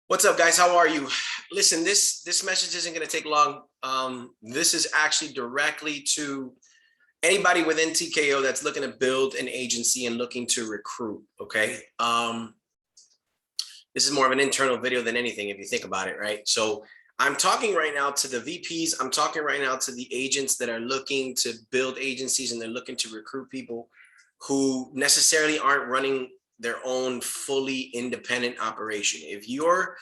What's up, guys? How are you? Listen, this message isn't going to take long. This is actually directly to anybody within TKO that's looking to build an agency and looking to recruit. Okay. This is more of an internal video than anything, if you think about it, right? So I'm talking right now to the VPs. I'm talking right now to the agents that are looking to build agencies and they're looking to recruit people who necessarily aren't running their own fully independent operation. If you're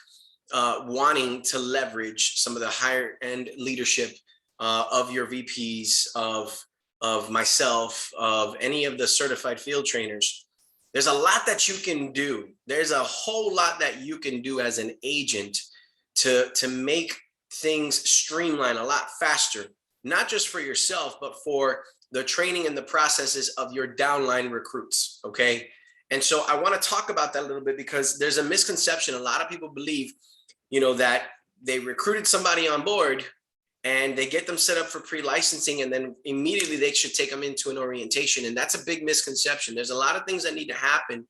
wanting to leverage some of the higher end leadership of your VPs, of myself, of any of the certified field trainers, there's a lot that you can do. There's a whole lot that you can do as an agent to make things streamline a lot faster, not just for yourself, but for the training and the processes of your downline recruits, okay? And so I want to talk about that a little bit because there's a misconception. A lot of people believe, that they recruited somebody on board and they get them set up for pre-licensing and then immediately they should take them into an orientation. And that's a big misconception. There's a lot of things that need to happen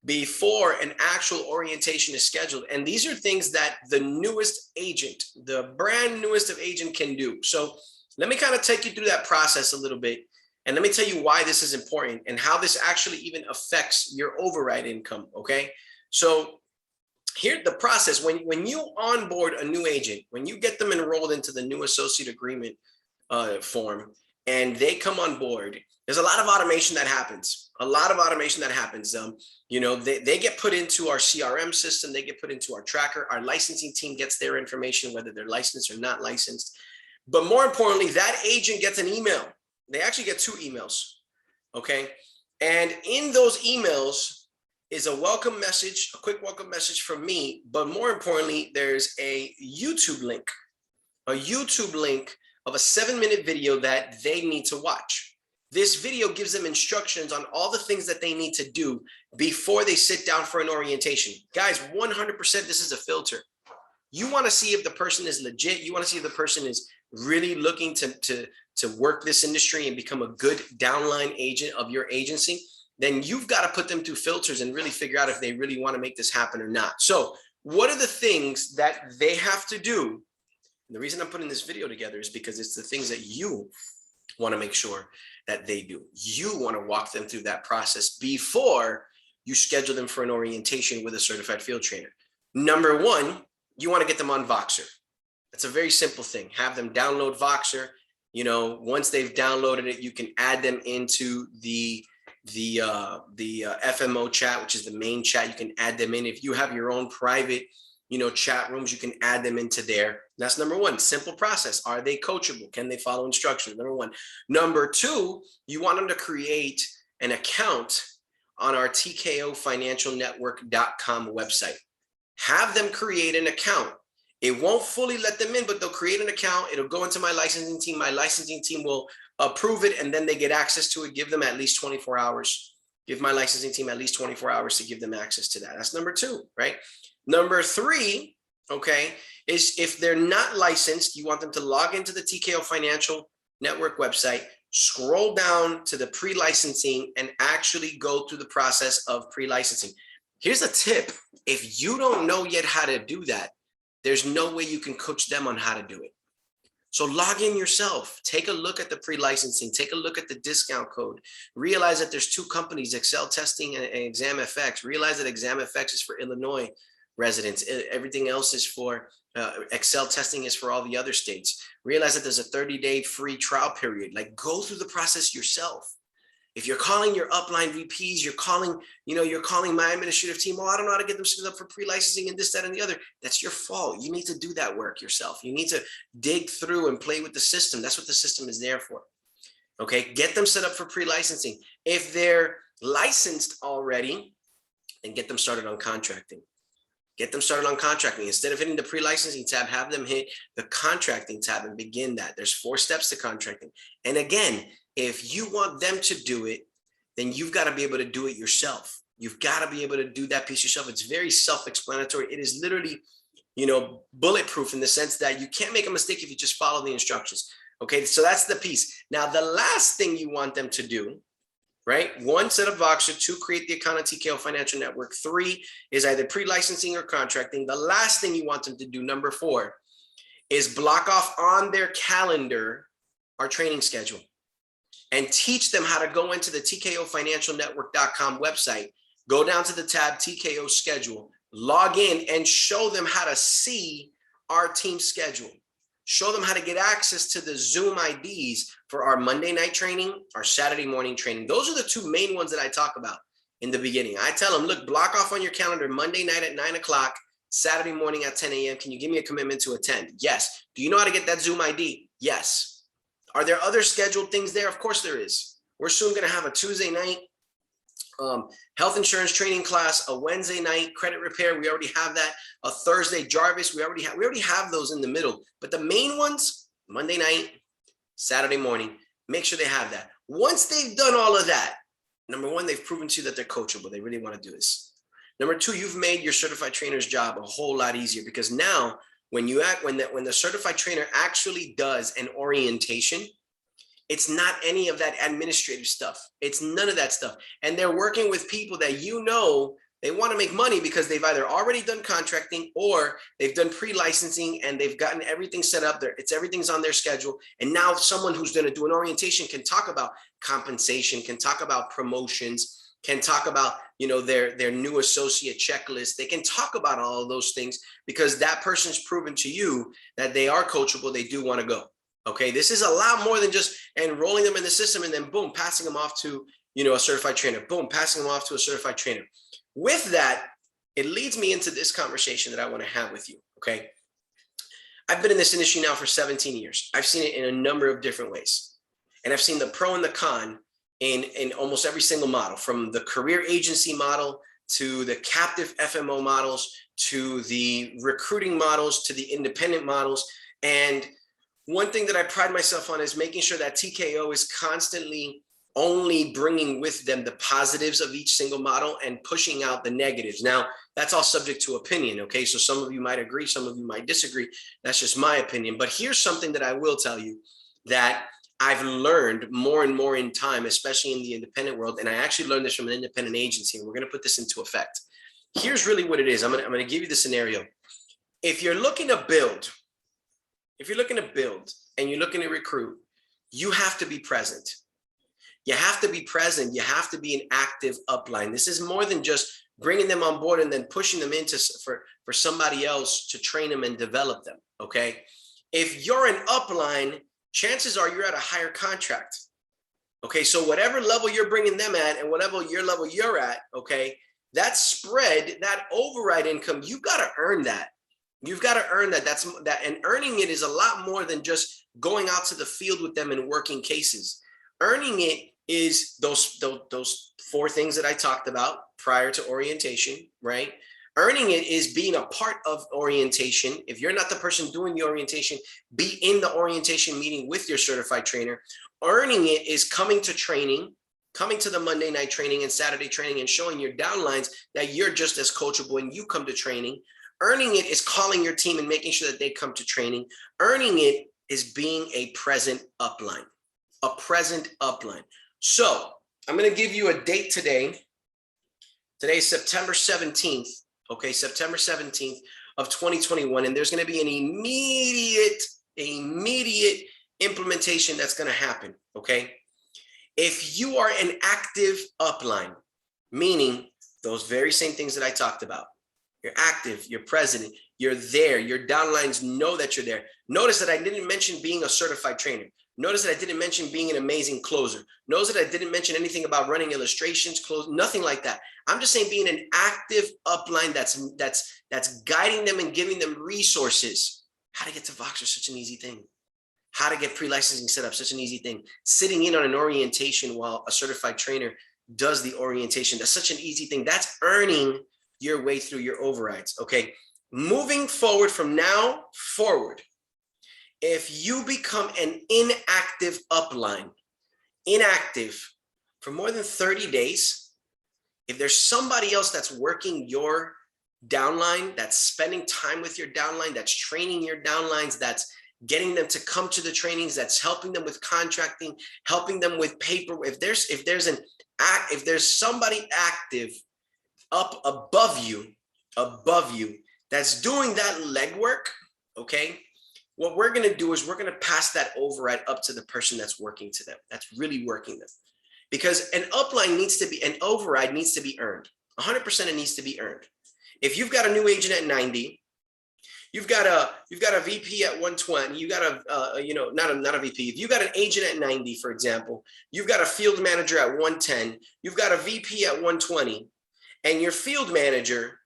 before an actual orientation is scheduled. And these are things that the newest agent, the brand newest of agent can do. So let me kind of take you through that process a little bit. And let me tell you why this is important and how this actually even affects your override income, okay? So here's the process. When you onboard a new agent, when you get them enrolled into the new associate agreement form and they come on board, there's a lot of automation that happens. They get put into our CRM system. They get put into our tracker. Our licensing team gets their information, whether they're licensed or not licensed. But more importantly, that agent gets an email. They actually get 2 emails, okay? And in those emails is a welcome message, a quick welcome message from me. But more importantly, there's a YouTube link of a 7-minute video that they need to watch. This video gives them instructions on all the things that they need to do before they sit down for an orientation. Guys, 100% this is a filter. You want to see if the person is legit. You want to see if the person is really looking to work this industry and become a good downline agent of your agency. Then you've got to put them through filters and really figure out if they really want to make this happen or not. So what are the things that they have to do? And the reason I'm putting this video together is because it's the things that you want to make sure that they do. You want to walk them through that process before you schedule them for an orientation with a certified field trainer. Number 1, you want to get them on Voxer. That's a very simple thing. Have them download Voxer. Once they've downloaded it, you can add them into the FMO chat, which is the main chat. You can add them in. If you have your own private, chat rooms, you can add them into there. That's number 1, simple process. Are they coachable? Can they follow instructions? Number 1. Number 2, you want them to create an account on our TKOfinancialnetwork.com website. Have them create an account. It won't fully let them in, but they'll create an account. It'll go into my licensing team. My licensing team will approve it, and then they get access to it. Give them at least 24 hours. Give my licensing team at least 24 hours to give them access to that. That's number 2, right? Number 3, okay, is if they're not licensed, you want them to log into the TKO Financial Network website, scroll down to the pre-licensing, and actually go through the process of pre-licensing. Here's a tip. If you don't know yet how to do that, there's no way you can coach them on how to do it. So log in yourself, take a look at the pre-licensing, take a look at the discount code, realize that there's 2 companies, Excel Testing and ExamFX. Realize that ExamFX is for Illinois residents. Everything else is for, Excel Testing is for all the other states. Realize that there's a 30-day free trial period. Like, go through the process yourself. If you're calling your upline VPs, you're calling my administrative team, I don't know how to get them set up for pre-licensing and this, that, and the other. That's your fault. You need to do that work yourself. You need to dig through and play with the system. That's what the system is there for. Okay, get them set up for pre-licensing. If they're licensed already, then get them started on contracting. Instead of hitting the pre-licensing tab, have them hit the contracting tab and begin that. There's 4 steps to contracting. And again, if you want them to do it, then you've got to be able to do it yourself. You've got to be able to do that piece yourself. It's very self-explanatory. It is literally, bulletproof in the sense that you can't make a mistake if you just follow the instructions. Okay, so that's the piece. Now, the last thing you want them to do right? 1, set up Voxer. 2, create the account on TKO Financial Network. 3 is either pre-licensing or contracting. The last thing you want them to do, number 4, is block off on their calendar our training schedule and teach them how to go into the TKOFinancialNetwork.com website, go down to the tab TKO schedule, log in, and show them how to see our team schedule. Show them how to get access to the Zoom IDs for our Monday night training, our Saturday morning training. Those are the 2 main ones that I talk about in the beginning. I tell them, look, block off on your calendar Monday night at 9 o'clock, Saturday morning at 10 a.m. Can you give me a commitment to attend? Yes. Do you know how to get that Zoom ID? Yes. Are there other scheduled things there? Of course there is. We're soon going to have a Tuesday night health insurance training class, a Wednesday night credit repair. We already have that. A Thursday Jarvis. We already have those in the middle. But the main ones, Monday night, Saturday morning, make sure they have that. Once they've done all of that, number 1, they've proven to you that they're coachable. They really want to do this. Number 2, you've made your certified trainer's job a whole lot easier, because now when the certified trainer actually does an orientation, it's not any of that administrative stuff. It's none of that stuff. And they're working with people that they want to make money because they've either already done contracting or they've done pre-licensing and they've gotten everything set up there. Everything's on their schedule. And now someone who's going to do an orientation can talk about compensation, can talk about promotions, can talk about, their new associate checklist. They can talk about all of those things because that person's proven to you that they are coachable. They do want to go. Okay. This is a lot more than just enrolling them in the system and then boom, passing them off to, a certified trainer, boom, passing them off to a certified trainer. With that, it leads me into this conversation that I want to have with you. Okay. I've been in this industry now for 17 years. I've seen it in a number of different ways. And I've seen the pro and the con in almost every single model, from the career agency model to the captive FMO models, to the recruiting models, to the independent models. And one thing that I pride myself on is making sure that TKO is constantly only bringing with them the positives of each single model and pushing out the negatives. Now, that's all subject to opinion, okay? So some of you might agree, some of you might disagree. That's just my opinion. But here's something that I will tell you that I've learned more and more in time, especially in the independent world. And I actually learned this from an independent agency, and we're going to put this into effect. Here's really what it is. I'm going to give you the scenario. If you're looking to build and you're looking to recruit, you have to be present. You have to be present. You have to be an active upline. This is more than just bringing them on board and then pushing them into for somebody else to train them and develop them. Okay. If you're an upline, chances are you're at a higher contract. Okay. So whatever level you're bringing them at and whatever level you're at, okay, that spread, that override income, you've got to earn that. You've got to earn that. And earning it is a lot more than just going out to the field with them and working cases. Earning it is those 4 things that I talked about prior to orientation, right? Earning it is being a part of orientation. If you're not the person doing the orientation, be in the orientation meeting with your certified trainer. Earning it is coming to training, coming to the Monday night training and Saturday training and showing your downlines that you're just as coachable when you come to training. Earning it is calling your team and making sure that they come to training. Earning it is being a present upline, a present upline. So I'm going to give you a date today. Today is September 17th. Okay, September 17th of 2021. And there's going to be an immediate implementation that's going to happen. Okay. If you are an active upline, meaning those very same things that I talked about, you're active, you're present, you're there, your downlines know that you're there. Notice that I didn't mention being a certified trainer. Notice that I didn't mention being an amazing closer. Notice that I didn't mention anything about running illustrations, nothing like that. I'm just saying being an active upline that's guiding them and giving them resources. How to get to Voxer is such an easy thing. How to get pre-licensing set up, such an easy thing. Sitting in on an orientation while a certified trainer does the orientation, that's such an easy thing. That's earning your way through your overrides, okay? Moving forward from now forward, if you become an inactive upline, inactive for more than 30 days, if there's somebody else that's working your downline, that's spending time with your downline, that's training your downlines, that's getting them to come to the trainings, that's helping them with contracting, helping them with paper, if there's an if there's somebody active up above you, that's doing that legwork, okay, what we're going to do is we're going to pass that override up to the person that's working to them, that's really working them. Because an upline needs to be, an override needs to be earned. 100% it needs to be earned. If you've got a new agent at 90, you've got a VP at 120, you got a, not a VP. If you got an agent at 90, for example, you've got a field manager at 110, you've got a VP at 120, and your field manager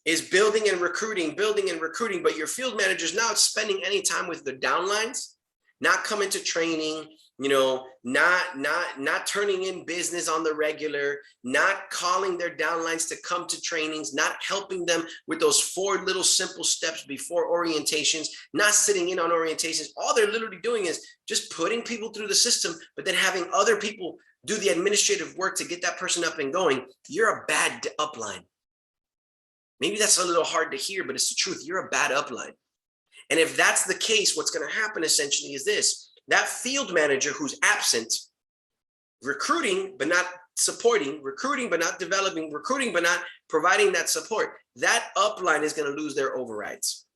is building and recruiting, but your field manager is not spending any time with the downlines, not coming to training, not turning in business on the regular, not calling their downlines to come to trainings, not helping them with those 4 little simple steps before orientations, not sitting in on orientations. All they're literally doing is just putting people through the system, but then having other people do the administrative work to get that person up and going. You're a bad upline. Maybe that's a little hard to hear, but it's the truth. You're a bad upline. And if that's the case, what's going to happen essentially is this: that field manager who's absent, recruiting but not supporting, recruiting but not developing, recruiting but not providing that support, that upline is going to lose their overrides.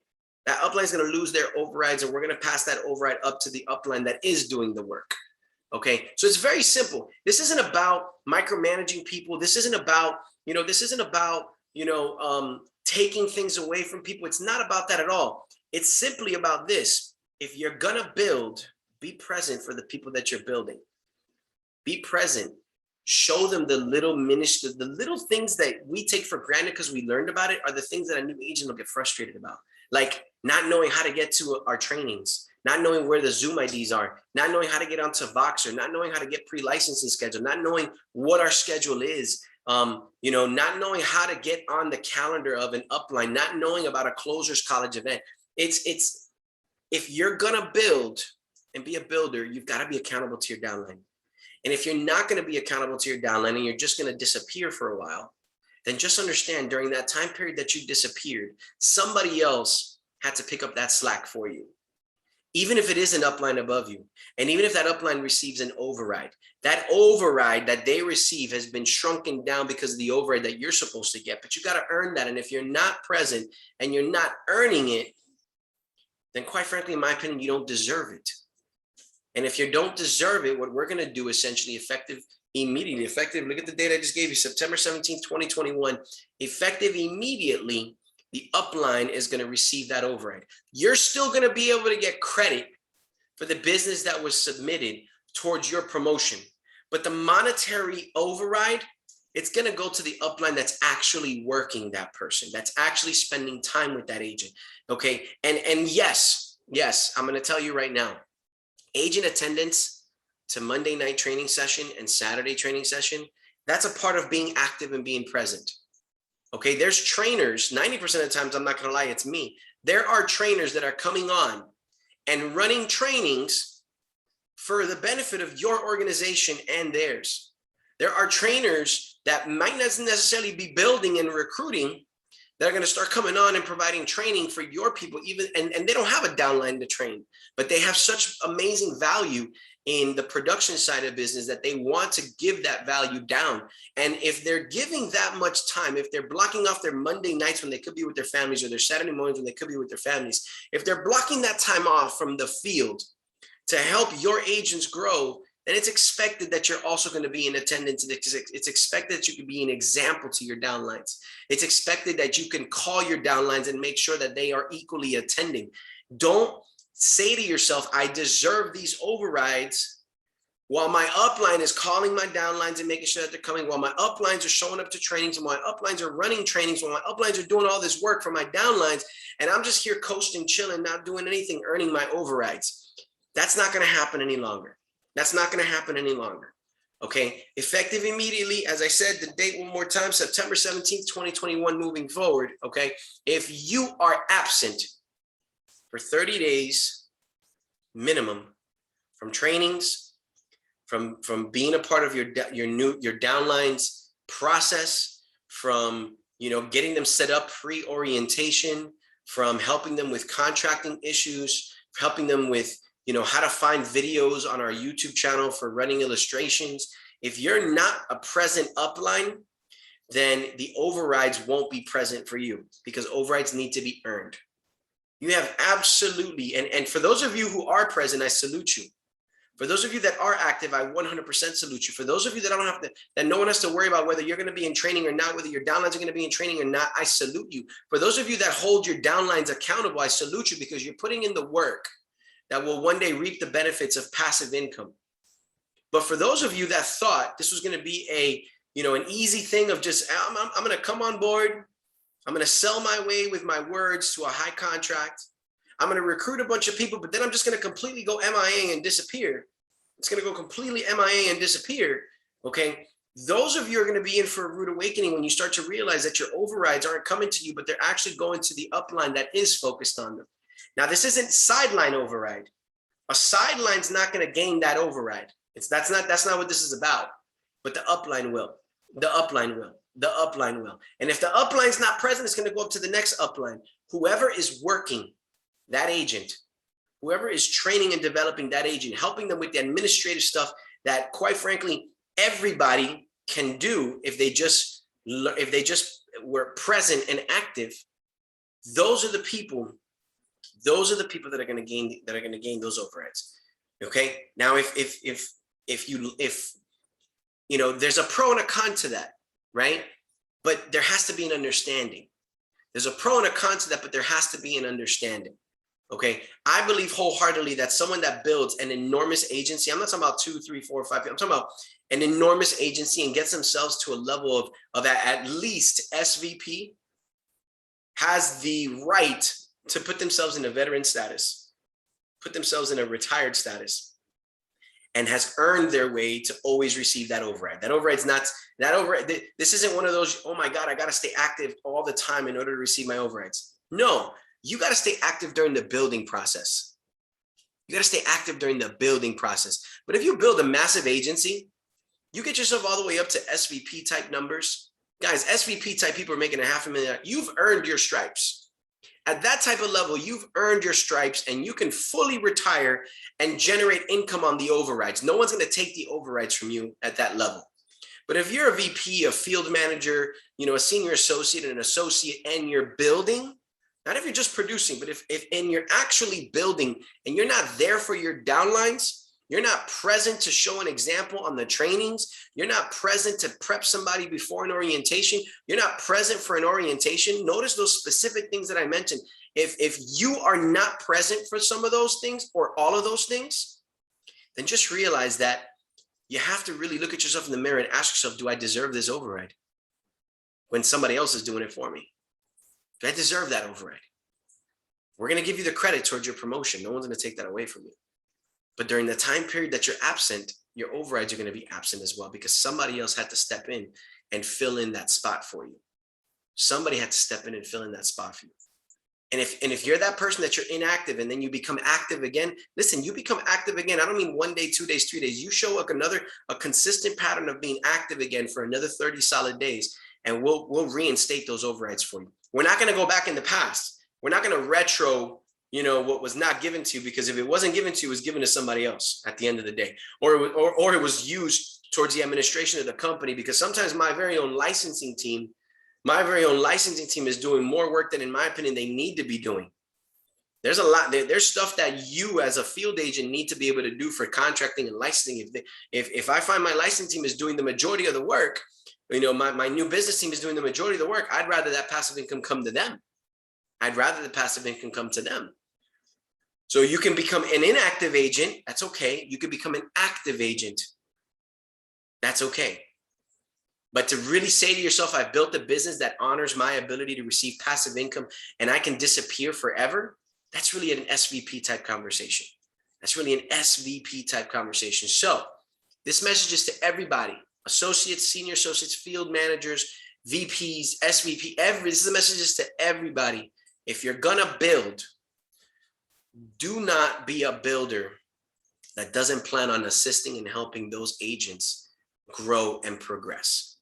That upline is going to lose their overrides, and we're going to pass that override up to the upline that is doing the work. Okay, so it's very simple. This isn't about micromanaging people. This isn't about, taking things away from people. It's not about that at all. It's simply about this: if you're gonna build, be present for the people that you're building. Be present. Show them the little things that we take for granted because we learned about it are the things that a new agent will get frustrated about. Like not knowing how to get to our trainings, not knowing where the Zoom IDs are, not knowing how to get onto Voxer, not knowing how to get pre-licensing schedule, not knowing what our schedule is, not knowing how to get on the calendar of an upline, not knowing about a closers college event. It's if you're gonna build and be a builder, you've got to be accountable to your downline. And if you're not going to be accountable to your downline and you're just going to disappear for a while, then just understand during that time period that you disappeared, somebody else had to pick up that slack for you. Even if it is an upline above you, and even if that upline receives an override, that override that they receive has been shrunken down because of the override that you're supposed to get, but you got to earn that. And if you're not present and you're not earning it, then quite frankly, in my opinion, you don't deserve it. And if you don't deserve it, what we're going to do essentially effective immediately, look at the date I just gave you, September 17th, 2021, effective immediately, the upline is going to receive that override. You're still going to be able to get credit for the business that was submitted towards your promotion. But the monetary override, it's going to go to the upline that's actually working that person, that's actually spending time with that agent. Okay. And yes, I'm going to tell you right now, agent attendance to Monday night training session and Saturday training session, that's a part of being active and being present. Okay, there's trainers, 90% of the times, I'm not gonna lie, it's me. There are trainers that are coming on and running trainings for the benefit of your organization and theirs. There are trainers that might not necessarily be building and recruiting that are going to start coming on and providing training for your people, and they don't have a downline to train, but they have such amazing value in the production side of business that they want to give that value down. And if they're giving that much time, if they're blocking off their Monday nights when they could be with their families, or their Saturday mornings when they could be with their families, if they're blocking that time off from the field to help your agents grow, then it's expected that you're also going to be in attendance. It's expected that you can be an example to your downlines. It's expected that you can call your downlines and make sure that they are equally attending. Don't say to yourself, I deserve these overrides, while my upline is calling my downlines and making sure that they're coming, while my uplines are showing up to trainings, and my uplines are running trainings, while my uplines are doing all this work for my downlines, and I'm just here coasting, chilling, not doing anything, earning my overrides. That's not going to happen any longer. That's not going to happen any longer. Okay. Effective immediately. As I said, the date one more time, September 17th, 2021, moving forward. Okay. If you are absent for 30 days minimum from trainings, from being a part of your downlines process, from, getting them set up pre-orientation, from helping them with contracting issues, helping them with, how to find videos on our YouTube channel for running illustrations. If you're not a present upline, then the overrides won't be present for you, because overrides need to be earned. You have absolutely, and for those of you who are present, I salute you. For those of you that are active, I 100% salute you. For those of you that don't have to, that no one has to worry about whether you're going to be in training or not, whether your downlines are going to be in training or not, I salute you. For those of you that hold your downlines accountable, I salute you, because you're putting in the work that will one day reap the benefits of passive income. But for those of you that thought this was going to be a, an easy thing of just, I'm going to come on board, I'm going to sell my way with my words to a high contract, I'm going to recruit a bunch of people, but then I'm just going to completely go MIA and disappear. It's going to go completely MIA and disappear. Okay. Those of you are going to be in for a rude awakening when you start to realize that your overrides aren't coming to you, but they're actually going to the upline that is focused on them. Now, this isn't sideline override. A sideline's not going to gain that override. That's not what this is about. But the upline will. The upline will. The upline will. And if the upline's not present, it's going to go up to the next upline. Whoever is working that agent, whoever is training and developing that agent, helping them with the administrative stuff that, quite frankly, everybody can do if they just were present and active. Those are the people that are going to gain those overrides. Okay. Now, if there's a pro and a con to that, right? But there has to be an understanding. There's a pro and a con to that, but there has to be an understanding. Okay. I believe wholeheartedly that someone that builds an enormous agency, I'm not talking about 2, 3, 4, 5 people, I'm talking about an enormous agency and gets themselves to a level of at least SVP, has the right to put themselves in a veteran status, put themselves in a retired status, and has earned their way to always receive that override. That override's not, this isn't one of those, oh my God, I got to stay active all the time in order to receive my overrides. No, you got to stay active during the building process. You got to stay active during the building process. But if you build a massive agency, you get yourself all the way up to SVP type numbers. Guys, SVP type people are making $500,000. You've earned your stripes. At that type of level, you've earned your stripes and you can fully retire and generate income on the overrides. No one's going to take the overrides from you at that level. But if you're a VP, a field manager, a senior associate, and an associate, and you're building, not if you're just producing, but if you're actually building and you're not there for your downlines, you're not present to show an example on the trainings, you're not present to prep somebody before an orientation, you're not present for an orientation. Notice those specific things that I mentioned. If you are not present for some of those things or all of those things, then just realize that you have to really look at yourself in the mirror and ask yourself, do I deserve this override when somebody else is doing it for me? Do I deserve that override? We're going to give you the credit towards your promotion. No one's going to take that away from you. But during the time period that you're absent, your overrides are going to be absent as well, because somebody else had to step in and fill in that spot for you. Somebody had to step in and fill in that spot for you. And if you're that person that you're inactive and then you become active again, listen, you become active again. I don't mean 1 day, 2 days, 3 days. You show up a consistent pattern of being active again for another 30 solid days, and we'll reinstate those overrides for you. We're not going to go back in the past. We're not going to retro what was not given to you, because if it wasn't given to you, it was given to somebody else at the end of the day, or it was used towards the administration of the company, because sometimes my very own licensing team is doing more work than, in my opinion, they need to be doing. There's a lot, there's stuff that you as a field agent need to be able to do for contracting and licensing. If I find my licensing team is doing the majority of the work, my new business team is doing the majority of the work, I'd rather that passive income come to them. So you can become an inactive agent. That's okay. You can become an active agent. That's okay. But to really say to yourself, I've built a business that honors my ability to receive passive income and I can disappear forever, that's really an SVP type conversation. So this message is to everybody, associates, senior associates, field managers, VPs, SVP, this is a message to everybody. If you're gonna build, do not be a builder that doesn't plan on assisting and helping those agents grow and progress.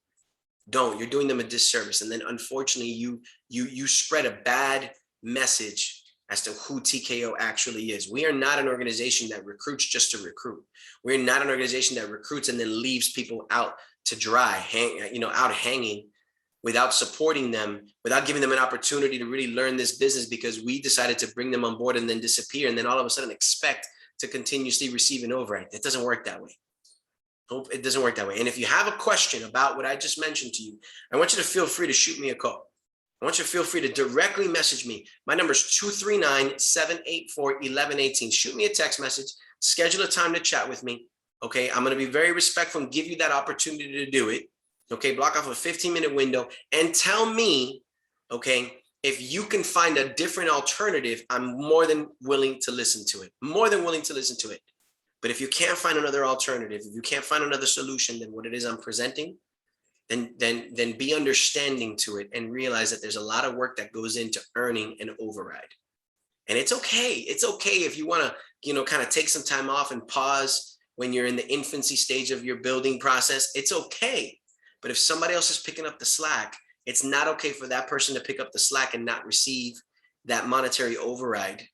Don't. You're doing them a disservice, and then unfortunately you spread a bad message as to who TKO actually is. We are not an organization that recruits just to recruit. We're not an organization that recruits and then leaves people out to dry, out hanging, without supporting them, without giving them an opportunity to really learn this business, because we decided to bring them on board and then disappear, and then all of a sudden expect to continuously receive an override. It doesn't work that way. It doesn't work that way. And if you have a question about what I just mentioned to you, I want you to feel free to shoot me a call. I want you to feel free to directly message me. My number is 239-784-1118. Shoot me a text message, schedule a time to chat with me. Okay, I'm going to be very respectful and give you that opportunity to do it. Okay, block off a 15-minute window and tell me, okay, if you can find a different alternative, I'm more than willing to listen to it. More than willing to listen to it. But if you can't find another alternative, if you can't find another solution than what it is I'm presenting, then be understanding to it and realize that there's a lot of work that goes into earning an override. And it's okay. It's okay if you want to, kind of take some time off and pause when you're in the infancy stage of your building process. It's okay. But if somebody else is picking up the slack, it's not okay for that person to pick up the slack and not receive that monetary override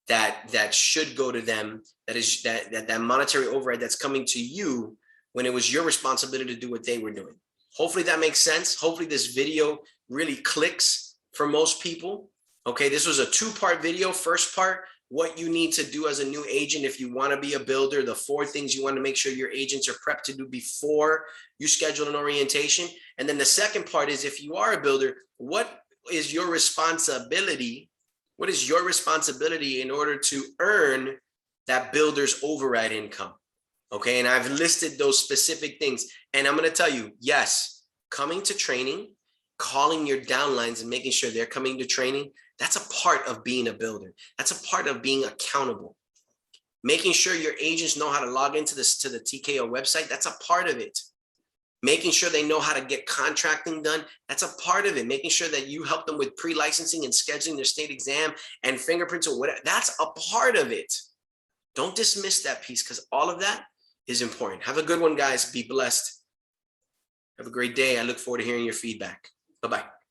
that should go to them. That monetary override that's coming to you when it was your responsibility to do what they were doing. Hopefully that makes sense. Hopefully this video really clicks for most people. Okay, this was a two-part video. First part, what you need to do as a new agent if you want to be a builder, the 4 things you want to make sure your agents are prepped to do before you schedule an orientation. And then the second part is, if you are a builder, what is your responsibility? What is your responsibility in order to earn that builder's override income? Okay, and I've listed those specific things. And I'm going to tell you, yes, coming to training, calling your downlines and making sure they're coming to training, that's a part of being a builder. That's a part of being accountable. Making sure your agents know how to log into the TKO website, that's a part of it. Making sure they know how to get contracting done, that's a part of it. Making sure that you help them with pre-licensing and scheduling their state exam and fingerprints or whatever, that's a part of it. Don't dismiss that piece, because all of that is important. Have a good one, guys. Be blessed. Have a great day. I look forward to hearing your feedback. Bye-bye.